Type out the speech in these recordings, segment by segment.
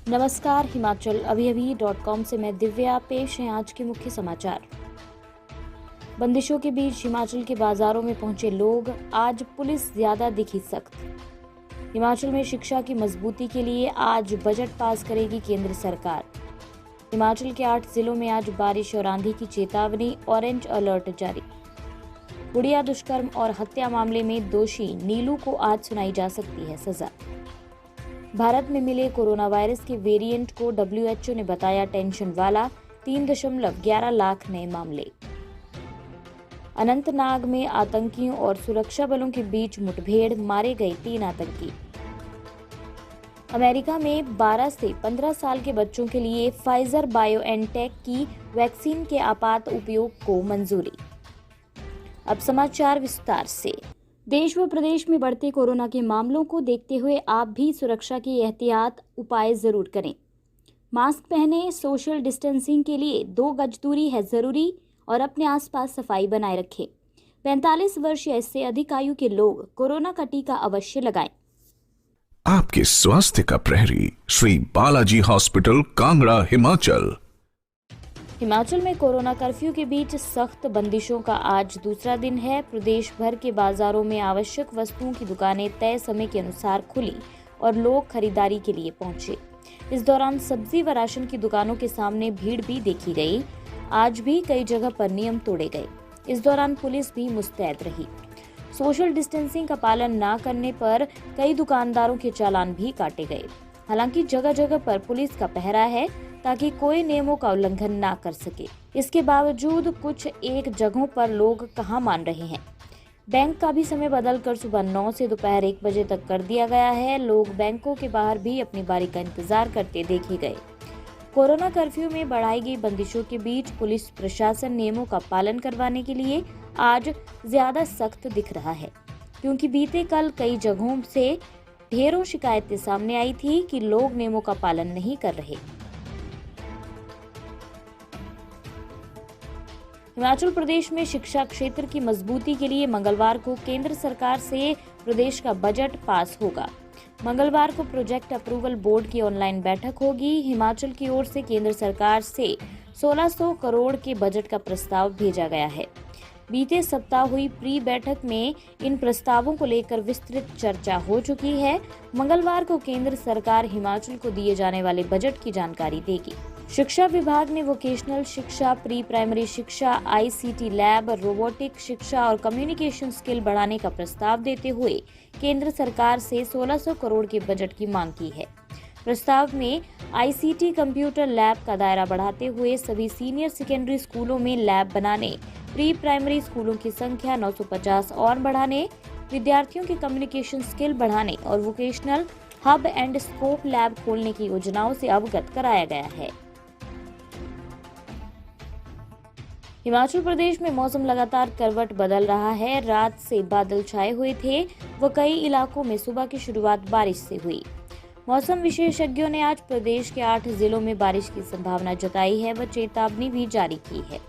नमस्कार, हिमाचल अभी-अभी.com से मैं दिव्या। पेश हैं आज के मुख्य समाचार। बंदिशों के बीच हिमाचल के बाजारों में पहुंचे लोग, आज पुलिस ज्यादा दिखी सख्त। हिमाचल में शिक्षा की मजबूती के लिए आज बजट पास करेगी केंद्र सरकार। हिमाचल के 8 जिलों में आज बारिश और आंधी की चेतावनी, ऑरेंज अलर्ट जारी। गुड़िया दुष्कर्म और हत्या मामले में दोषी नीलू को आज सुनाई जा सकती है सजा। भारत में मिले कोरोना वायरस के वेरिएंट को WHO ने बताया टेंशन वाला, 3.11 लाख नए मामले। अनंतनाग में आतंकियों और सुरक्षा बलों के बीच मुठभेड़, मारे गए 3 आतंकी। अमेरिका में 12 से 15 साल के बच्चों के लिए फाइजर बायोएनटेक की वैक्सीन के आपात उपयोग को मंजूरी। अब समाचार विस्तार से। देश व प्रदेश में बढ़ते कोरोना के मामलों को देखते हुए आप भी सुरक्षा के एहतियात उपाय जरूर करें। मास्क पहनें, सोशल डिस्टेंसिंग के लिए 2 गज दूरी है जरूरी और अपने आसपास सफाई बनाए रखें। 45 वर्ष या इससे अधिक आयु के लोग कोरोना का टीका अवश्य लगाएं। आपके स्वास्थ्य का प्रहरी, श्री बालाजी हॉस्पिटल, कांगड़ा, हिमाचल। हिमाचल में कोरोना कर्फ्यू के बीच सख्त बंदिशों का आज दूसरा दिन है। प्रदेश भर के बाजारों में आवश्यक वस्तुओं की दुकानें तय समय के अनुसार खुली और लोग खरीदारी के लिए पहुंचे। इस दौरान सब्जी व राशन की दुकानों के सामने भीड़ भी देखी गई। आज भी कई जगह पर नियम तोड़े गए। इस दौरान पुलिस भी मुस्तैद रही। सोशल डिस्टेंसिंग का पालन न करने पर कई दुकानदारों के चालान भी काटे गए। हालांकि जगह जगह पर पुलिस का पहरा है ताकि कोई नियमों का उल्लंघन ना कर सके। इसके बावजूद कुछ एक जगहों पर लोग कहां मान रहे हैं। बैंक का भी समय बदलकर सुबह 9 से दोपहर 1 बजे तक कर दिया गया है। लोग बैंकों के बाहर भी अपनी बारी का इंतजार करते देखे गए। कोरोना कर्फ्यू में बढ़ाई गई बंदिशों के बीच पुलिस प्रशासन नियमों का पालन करवाने के लिए आज ज्यादा सख्त दिख रहा है, क्योंकि बीते कल कई जगहों से ढेरों शिकायतें सामने आई थी कि लोग नियमों का पालन नहीं कर रहे। हिमाचल प्रदेश में शिक्षा क्षेत्र की मजबूती के लिए मंगलवार को केंद्र सरकार से प्रदेश का बजट पास होगा। मंगलवार को प्रोजेक्ट अप्रूवल बोर्ड की ऑनलाइन बैठक होगी। हिमाचल की ओर से केंद्र सरकार से 1600 करोड़ के बजट का प्रस्ताव भेजा गया है। बीते सप्ताह हुई प्री बैठक में इन प्रस्तावों को लेकर विस्तृत चर्चा हो चुकी है। मंगलवार को केंद्र सरकार हिमाचल को दिए जाने वाले बजट की जानकारी देगी। शिक्षा विभाग ने वोकेशनल शिक्षा, प्री प्राइमरी शिक्षा, ICT लैब, रोबोटिक शिक्षा और कम्युनिकेशन स्किल बढ़ाने का प्रस्ताव देते हुए केंद्र सरकार से 1600 करोड़ के बजट की मांग की है। प्रस्ताव में ICT कंप्यूटर लैब का दायरा बढ़ाते हुए सभी सीनियर सेकेंडरी स्कूलों में लैब बनाने, प्री प्राइमरी स्कूलों की संख्या 950 और बढ़ाने, विद्यार्थियों के कम्युनिकेशन स्किल बढ़ाने और vocational hub and scope lab खोलने की योजनाओं से अवगत कराया गया है। हिमाचल प्रदेश में मौसम लगातार करवट बदल रहा है। रात से बादल छाए हुए थे व कई इलाकों में सुबह की शुरुआत बारिश से हुई। मौसम विशेषज्ञों ने आज प्रदेश के 8 जिलों में बारिश की संभावना जताई है व चेतावनी भी जारी की है।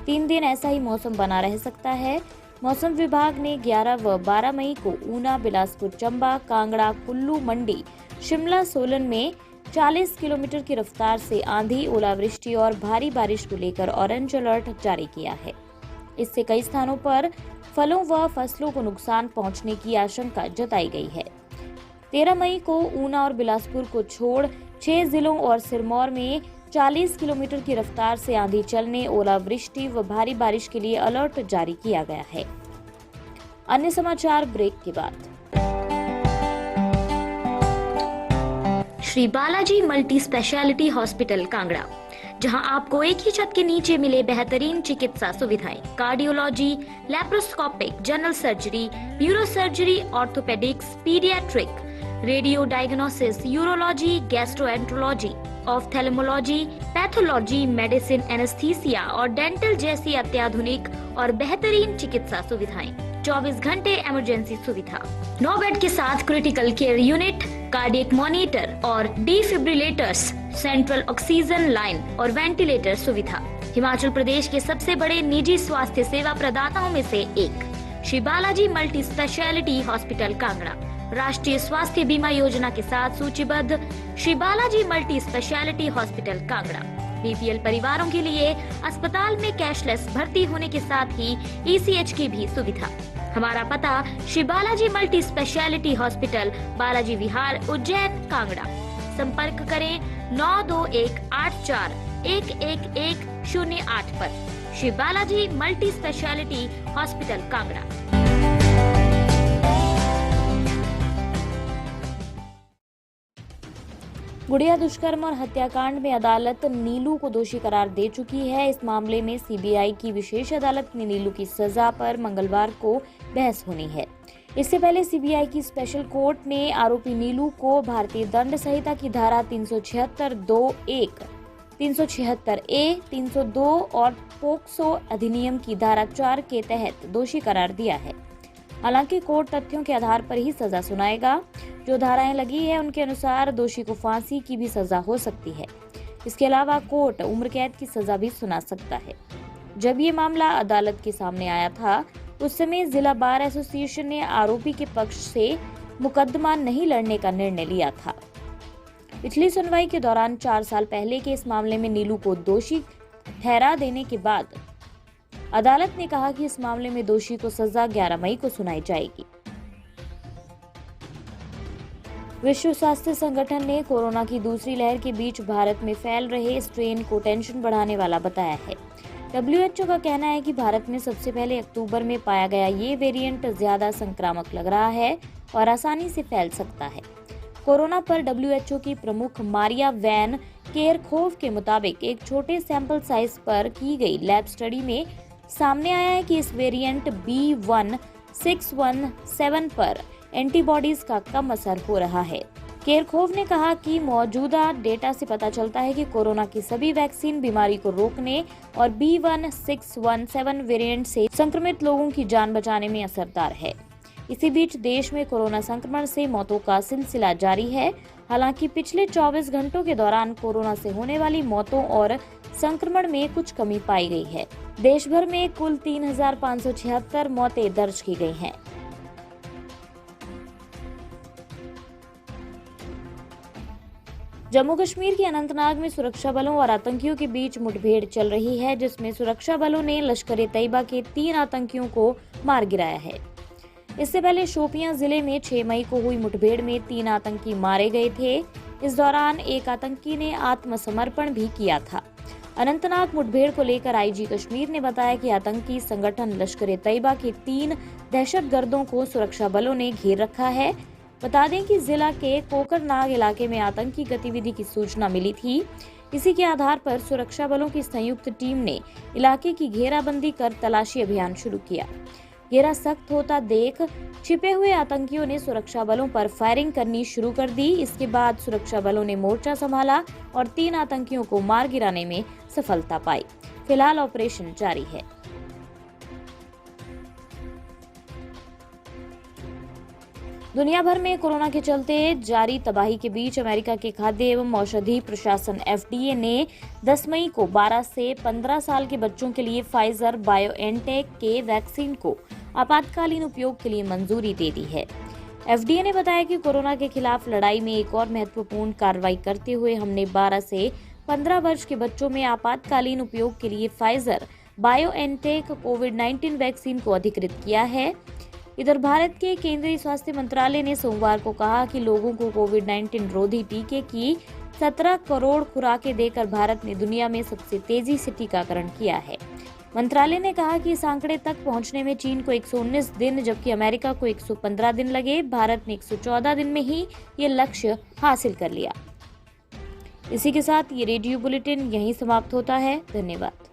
3 दिन ऐसा ही मौसम बना रह सकता है। मौसम विभाग ने 11 व 12 मई को ऊना, बिलासपुर, चंबा, कांगड़ा, कुल्लू, मंडी, शिमला, सोलन में 40 किलोमीटर की रफ्तार से आंधी, ओलावृष्टि और भारी बारिश को लेकर ऑरेंज अलर्ट जारी किया है। इससे कई स्थानों पर फलों व फसलों को नुकसान पहुंचने की आशंका जताई गई है। 13 मई को ऊना और बिलासपुर को छोड़ 6 जिलों और सिरमौर में 40 किलोमीटर की रफ्तार से आंधी चलने, ओलावृष्टि व भारी बारिश के लिए अलर्ट जारी किया गया है। अन्य समाचार ब्रेक के बाद। Shri Balaji multi speciality hospital, Kangra, जहां आपको एक ही छत के नीचे मिले बेहतरीन चिकित्सा सुविधाएं, cardiology, laparoscopic, general surgery, neuro surgery, orthopaedics, paediatric, radio diagnosis, urology, gastroenterology, ophthalmology, pathology, medicine, anaesthesia और डेंटल जैसी अत्याधुनिक और बेहतरीन चिकित्सा सुविधाएं, 24 घंटे इमरजेंसी सुविधा, 9 बेड के साथ critical care unit, cardiac monitor और डिफिब्रिलेटर्स, सेंट्रल ऑक्सीजन लाइन और वेंटिलेटर सुविधा। हिमाचल प्रदेश के सबसे बड़े निजी स्वास्थ्य सेवा प्रदाताओं में से एक। Shri Balaji multi speciality hospital Kangra राष्ट्रीय स्वास्थ्य बीमा योजना के साथ सूचीबद्ध Shri Balaji multi speciality hospital Kangra BPL परिवारों के लिए अस्पताल में कैशलेस भर्ती होने के साथ ही ईसीएच की भी सुविधा। हमारा पता Shri Balaji multi speciality hospital, Balaji Vihar, Ujjain, Kangra. संपर्क करें 9218411108 पर। Shri Balaji multi speciality hospital Kangra. गुड़िया दुष्कर्म और हत्याकांड में अदालत नीलू को दोषी करार दे चुकी है। इस मामले में सीबीआई की विशेष अदालत में नीलू की सजा पर मंगलवार को बहस होनी है। इससे पहले सीबीआई की स्पेशल कोर्ट ने आरोपी नीलू को भारतीय दंड संहिता की धारा 376(2)(1), 376(a), 302 और पोक्सो अधिनियम की धारा 4 के तहत दोषी करार दिया है। हालांकि कोर्ट तथ्यों के आधार पर ही सजा सुनाएगा। जो धाराएं लगी है उनके अनुसार दोषी को फांसी की भी सजा हो सकती है। इसके अलावा कोर्ट उम्र कैद की सजा भी सुना सकता है। जब ये मामला अदालत के सामने आया था उस समय जिला बार एसोसिएशन ने आरोपी के पक्ष से मुकदमा नहीं लड़ने का निर्णय लिया था। पिछली सुनवाई के दौरान 4 साल पहले के इस मामले में नीलू को दोषी ठहरा देने के बाद अदालत ने कहा कि इस मामले में दोषी को सजा 11 मई को सुनाई जाएगी। विश्व स्वास्थ्य संगठन ने कोरोना की दूसरी लहर के बीच भारत में फैल रहे स्ट्रेन को टेंशन बढ़ाने वाला बताया है। WHO का कहना है कि भारत में सबसे पहले अक्टूबर में पाया गया ये वेरिएंट ज्यादा संक्रामक लग रहा है और आसानी से फैल सकता है। कोरोना पर WHO की प्रमुख मारिया वैन केरखोव के मुताबिक एक छोटे सैंपल साइज पर की गई लैब स्टडी में सामने आया है कि इस वेरिएंट B1617 पर एंटीबॉडीज का कम असर हो रहा है। केरखोव ने कहा कि मौजूदा डेटा से पता चलता है कि कोरोना की सभी वैक्सीन बीमारी को रोकने और B1617 वेरिएंट से संक्रमित लोगों की जान बचाने में असरदार है। इसी बीच देश में कोरोना संक्रमण से मौतों का सिलसिला जारी है। हालांकि पिछले 24 घंटों के दौरान कोरोना से होने वाली मौतों और संक्रमण में कुछ कमी पाई गई है। देश भर में कुल 3576 मौतें दर्ज की गई हैं। जम्मू कश्मीर के अनंतनाग में सुरक्षा बलों और आतंकियों के बीच मुठभेड़ चल रही है, जिसमें सुरक्षा बलों ने लश्कर-ए-तैयबा के 3 आतंकियों को मार गिराया है। इससे पहले शोपियां जिले में 6 मई को हुई मुठभेड़ में 3 आतंकी मारे गए थे। इस दौरान एक आतंकी ने आत्मसमर्पण भी किया था। अनंतनाग मुठभेड़ को लेकर आईजी कश्मीर ने बताया कि आतंकी संगठन लश्कर-ए-तैयबा के 3 दहशतगर्दों को सुरक्षा बलों ने घेर रखा है। बता दें कि जिला के कोकरनाग इलाके में आतंकी गतिविधि की सूचना मिली थी। इसी के आधार पर सुरक्षा बलों की संयुक्त टीम ने इलाके की घेराबंदी कर तलाशी अभियान शुरू किया। घेरा सख्त होता देख छिपे हुए आतंकियों ने सुरक्षा बलों पर फायरिंग करनी शुरू कर दी। इसके बाद सुरक्षा बलों ने मोर्चा संभाला और 3 आतंकियों को मार गिराने में सफलता पाई। फिलहाल ऑपरेशन जारी है। दुनिया भर में कोरोना के चलते जारी तबाही के बीच अमेरिका के खाद्य एवं औषधि प्रशासन FDA ने 10 मई को 12 से 15 साल के बच्चों के लिए फाइजर बायोएनटेक के वैक्सीन को आपातकालीन उपयोग के लिए मंजूरी दे दी है। FDA ने बताया कि कोरोना के खिलाफ लड़ाई में एक और महत्वपूर्ण कार्रवाई करते हुए हमने 12 से 15 वर्ष के बच्चों में आपातकालीन उपयोग के लिए फाइजर बायोएनटेक कोविड-19 वैक्सीन को अधिकृत किया है। इधर भारत के केंद्रीय स्वास्थ्य मंत्रालय ने सोमवार को कहा कि लोगों को कोविड-19 रोधी टीके की 17 करोड़ खुराकें देकर भारत ने दुनिया में सबसे तेजी से टीकाकरण किया है। मंत्रालय ने कहा कि इस आंकड़े तक पहुंचने में चीन को 119 दिन जबकि अमेरिका को 115 दिन लगे। भारत ने 114 दिन में ही ये लक्ष्य हासिल कर लिया। इसी के साथ ये रेडियो बुलेटिन यहीं समाप्त होता है। धन्यवाद।